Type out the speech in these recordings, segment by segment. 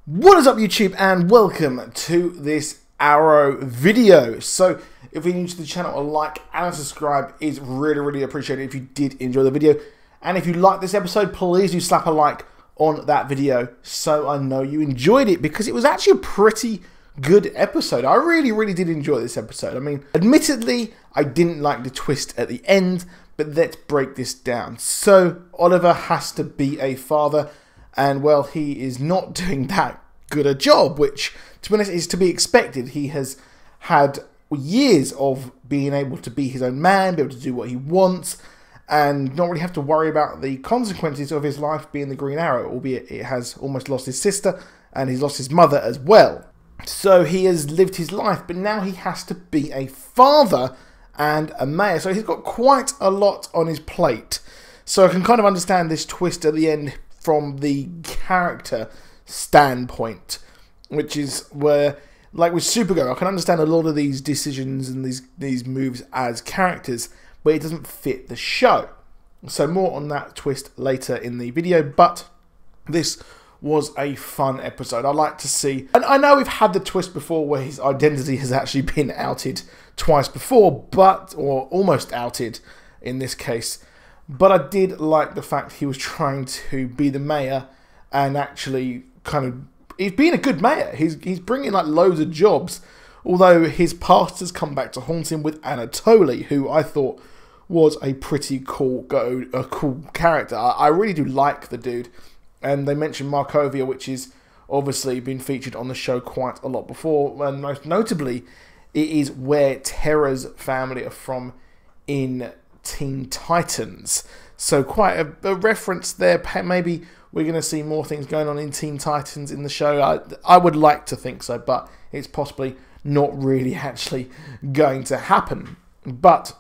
What is up, YouTube, and welcome to this Arrow video. So if you're new to the channel, a like and a subscribe is really appreciated if you did enjoy the video. And if you like this episode, please do slap a like on that video so I know you enjoyed it, because it was actually a pretty good episode. I really did enjoy this episode. I mean, admittedly, I didn't like the twist at the end, but let's break this down. So Oliver has to be a father, and well, he is not doing that good a job, which, to be honest, is to be expected. He has had years of being able to be his own man, be able to do what he wants, and not really have to worry about the consequences of his life being the Green Arrow, albeit it has almost lost his sister, and he's lost his mother as well. So he has lived his life, but now he has to be a father and a mayor. So he's got quite a lot on his plate. So I can kind of understand this twist at the end from the character standpoint, which is where, like with Supergirl, I can understand a lot of these decisions and these moves as characters, but it doesn't fit the show. So more on that twist later in the video, but this was a fun episode. I like to see, and I know we've had the twist before where his identity has actually been outed twice before, or almost outed in this case, but I did like the fact he was trying to be the mayor and actually he's being a good mayor. He's bringing like loads of jobs, although his past has come back to haunt him with Anatoly, who I thought was a pretty cool character. I really do like the dude. And they mentioned Markovia, which is obviously been featured on the show quite a lot before. And most notably, it is where Terra's family are from in Teen Titans. So quite a reference there. Maybe we're going to see more things going on in Teen Titans in the show. I would like to think so, but it's possibly not really actually going to happen. But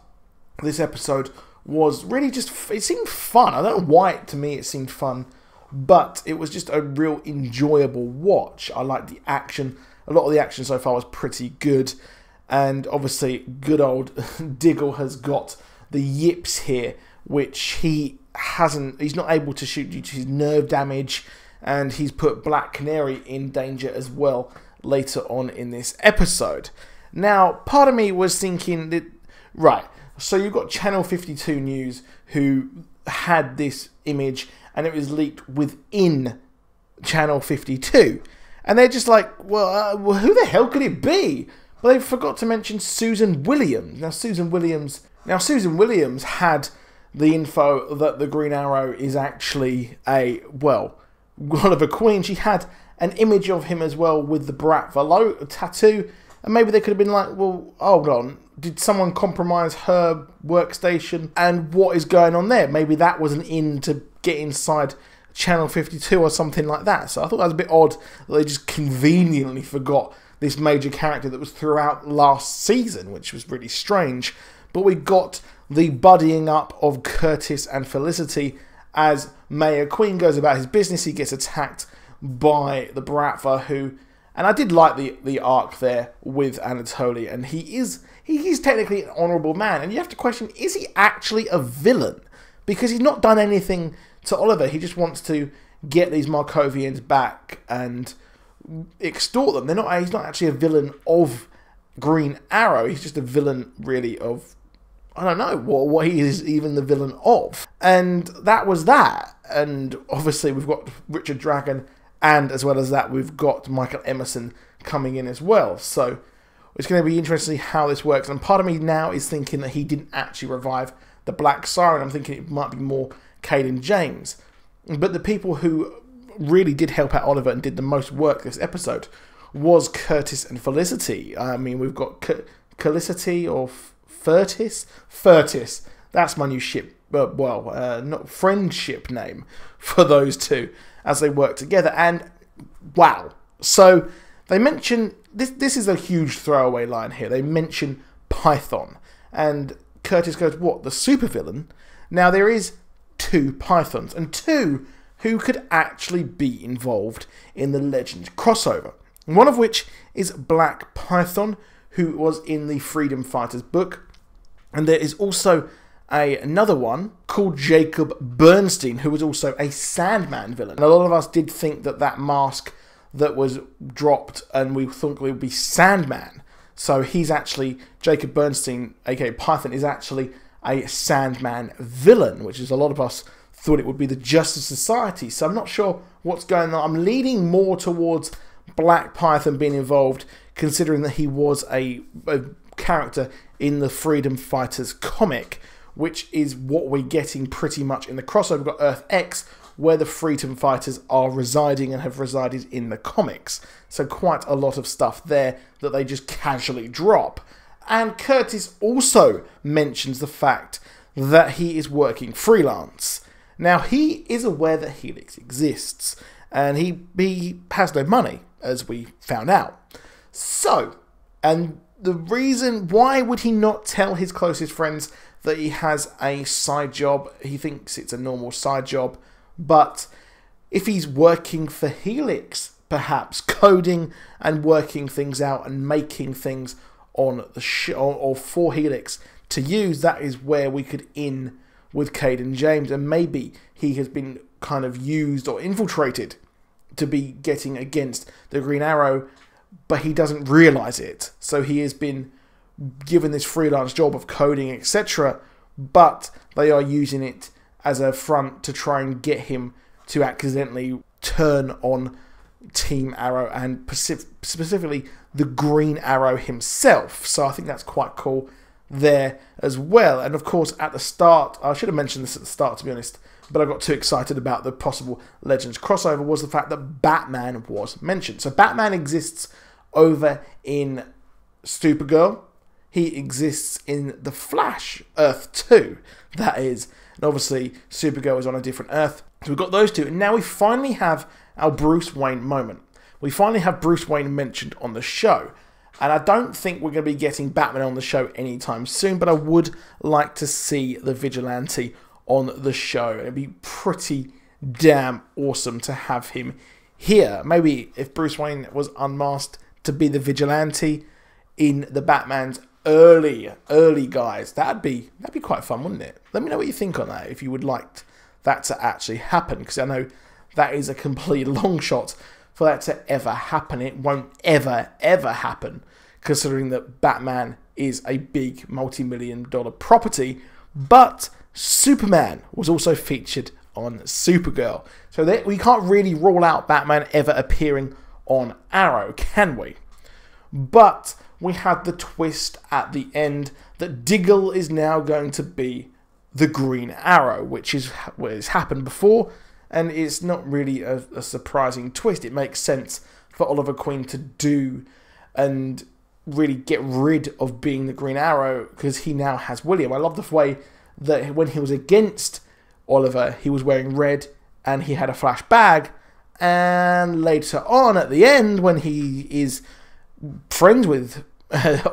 this episode was really just, it seemed fun. I don't know why to me it seemed fun, but it was just a real enjoyable watch. I liked the action. A lot of the action so far was pretty good. And obviously, good old Diggle has got the yips here, which he's not able to shoot due to his nerve damage. And he's put Black Canary in danger as well later on in this episode. Now, part of me was thinking that, right, so you've got Channel 52 News who had this image, and it was leaked within Channel 52. And they're just like, well, who the hell could it be? Well, they forgot to mention Susan Williams. Now, Susan Williams had the info that the Green Arrow is actually Oliver Queen. She had an image of him as well with the Brat tattoo. And maybe they could have been like, well, hold on, did someone compromise her workstation? And what is going on there? Maybe that was an in to get inside Channel 52 or something like that. So I thought that was a bit odd that they just conveniently forgot this major character that was throughout last season, which was really strange. But we got the buddying up of Curtis and Felicity as Mayor Queen goes about his business. He gets attacked by the Bratva, who... And I did like the arc there with Anatoly, and he's technically an honourable man. And you have to question, is he actually a villain? Because he's not done anything to Oliver. He just wants to get these Markovians back and extort them. He's not actually a villain of Green Arrow. He's just a villain, really, of... I don't know what he is even the villain of. And that was that. And obviously we've got Richard Dragon, and as well as that, we've got Michael Emerson coming in as well. So it's going to be interesting to see how this works. And part of me now is thinking that he didn't actually revive the Black Siren. I'm thinking it might be more Caden James. But the people who really did help out Oliver and did the most work this episode was Curtis and Felicity. I mean, we've got Felicity or Furtis? Furtis. That's my new ship. Not friendship name for those two as they work together. And wow. So they mention, this is a huge throwaway line here. They mention Python. And Curtis goes, what, the supervillain? Now there is two Pythons, and two who could actually be involved in the Legends crossover. One of which is Black Python, who was in the Freedom Fighters book. And there is also another one called Jacob Bernstein, who was also a Sandman villain. And a lot of us did think that that mask that was dropped, and we thought it would be Sandman. So he's actually, Jacob Bernstein, aka Python, is actually a Sandman villain, which is a lot of us thought it would be the Justice Society. So I'm not sure what's going on. I'm leaning more towards Black Python being involved, considering that he was a character in the Freedom Fighters comic, which is what we're getting pretty much in the crossover. We've got Earth X, where the Freedom Fighters are residing and have resided in the comics. So quite a lot of stuff there that they just casually drop. And Curtis also mentions the fact that he is working freelance. Now, he is aware that Helix exists, and he has no money, as we found out. So, and the reason, why would he not tell his closest friends that he has a side job? He thinks it's a normal side job, but if he's working for Helix, perhaps coding and working things out and making things on the show or for Helix to use, that is where we could in with Caden James, and maybe he has been kind of used or infiltrated to be getting against the Green Arrow, but he doesn't realize it. So he has been given this freelance job of coding, etc., but they are using it as a front to try and get him to accidentally turn on Team Arrow and specifically the Green Arrow himself. So I think that's quite cool there as well. And of course, at the start, I should have mentioned this at the start, to be honest, but I got too excited about the possible Legends crossover, was the fact that Batman was mentioned. So Batman exists over in Supergirl. He exists in the Flash, Earth 2, that is. And obviously, Supergirl is on a different Earth. So we've got those two. And now we finally have our Bruce Wayne moment. We finally have Bruce Wayne mentioned on the show. And I don't think we're going to be getting Batman on the show anytime soon, but I would like to see the Vigilante on the show. It'd be pretty damn awesome to have him here. Maybe if Bruce Wayne was unmasked to be the Vigilante in the Batman's early guys, that'd be quite fun, wouldn't it? Let me know what you think on that, if you would like that to actually happen, because I know that is a complete long shot for that to ever happen. It won't ever happen, considering that Batman is a big multi-million-dollar property. But Superman was also featured on Supergirl, so that we can't really rule out Batman ever appearing on Arrow, can we? But we had the twist at the end that Diggle is now going to be the Green Arrow, which is what has happened before, and it's not really a surprising twist. It makes sense for Oliver Queen to do and really get rid of being the Green Arrow, because he now has William. I love the way that when he was against Oliver, he was wearing red and he had a flash bag, and later on at the end, when he is friends with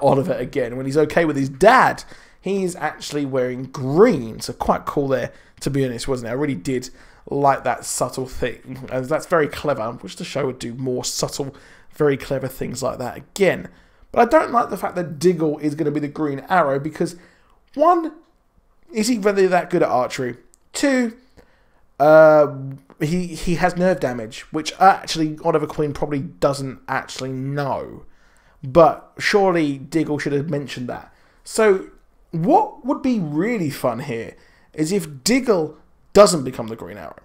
Oliver again, when he's okay with his dad, he's actually wearing green. So quite cool there, to be honest, wasn't it? I really did like that subtle thing, and that's very clever. I wish the show would do more subtle, very clever things like that again. But I don't like the fact that Diggle is going to be the Green Arrow, because one, is he really that good at archery? Two, he has nerve damage, which actually Oliver Queen probably doesn't actually know. But surely Diggle should have mentioned that. So what would be really fun here is if Diggle doesn't become the Green Arrow,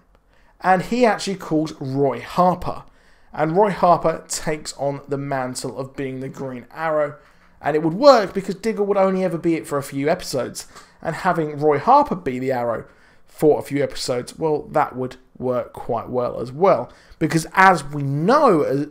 and he actually calls Roy Harper, and Roy Harper takes on the mantle of being the Green Arrow, and it would work because Diggle would only ever be it for a few episodes, and having Roy Harper be the Arrow for a few episodes, well, that would work quite well as well, because as we know,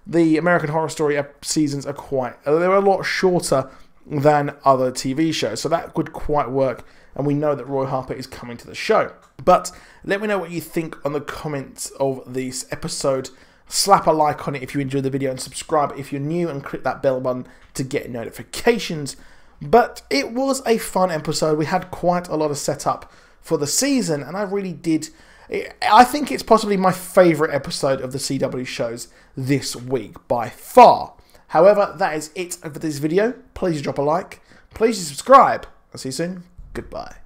the American Horror Story seasons are they're a lot shorter than other TV shows, so that would quite work, and we know that Roy Harper is coming to the show. But let me know what you think on the comments of this episode. Slap a like on it if you enjoyed the video, and subscribe if you're new, and click that bell button to get notifications. But it was a fun episode. We had quite a lot of setup for the season, and I really did. I think it's possibly my favourite episode of the CW shows this week by far. However, that is it for this video. Please drop a like. Please subscribe. I'll see you soon. Goodbye.